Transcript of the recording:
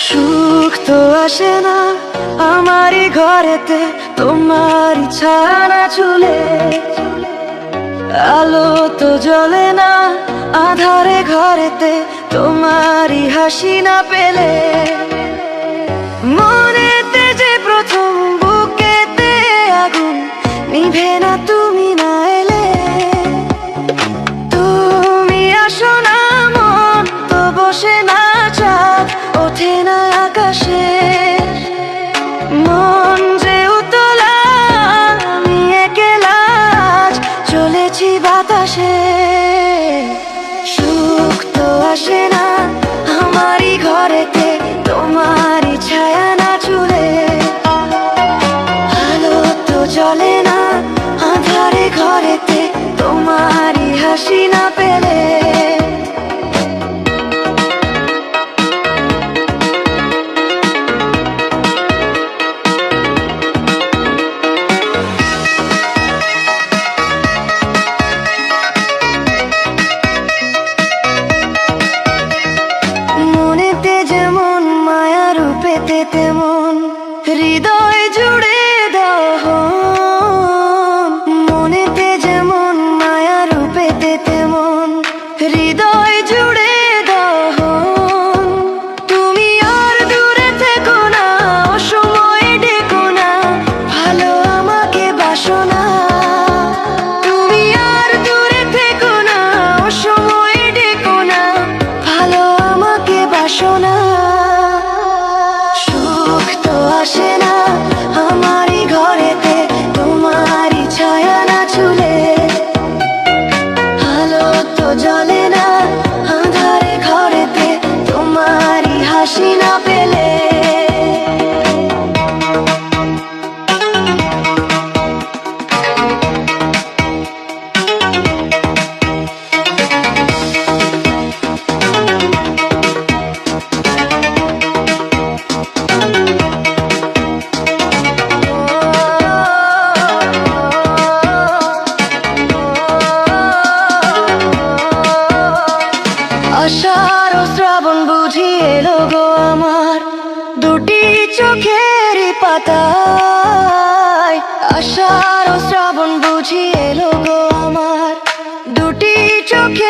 সুখ তো আসে না আমারই ঘরেতে, তোমারই ছায়া না ছুলে। আলো তো জ্বলে না আধারে ঘরেতে, তোমারই হাসি না পেলে। মনেতে যে প্রথম বুকেতে আগুন নিভে না তুমি না এলে। তুমি আসো না মন তো বসে না চাঁদ ওঠে না আকাশে। মন যে উতলা আমি একলা আজ চলেছি বাতাসে। সুখ তো আসে না আমারই ঘরেতে, তোমারই ছায়া না ছুলে। আলো তো জ্বলে না আঁধারে ঘরেতে, তোমারই হাসি না পেলে। মনেতে যেমন মায়া রূপেতে তেমন হৃদয় জুড়ে দহন। মনেতে যেমন মায়া রূপেতে তেমন হৃদয় জুড়ে দহন। তুমি আর দূরে থেকো না অসময়ে ডেকো না, ভালো আমাকে বাসো না। তুমি আর দূরে থেকো না অসময়ে ডেকো না, ভালো আমাকে বাসো না। সুখ তো আসে না আমারই ঘরেতে, তোমারই ছায়া না ছুলে। আলো তো জ্বলে না আঁধারে ঘরেতে, তোমারই হাসি না পেলে। আষাঢ় ও শ্রাবণ বুঝি এলো গো আমার দুটি চোখেরই পাতায়। আষাঢ় ও শ্রাবণ বুঝি এলো গো আমার দুটি চোখে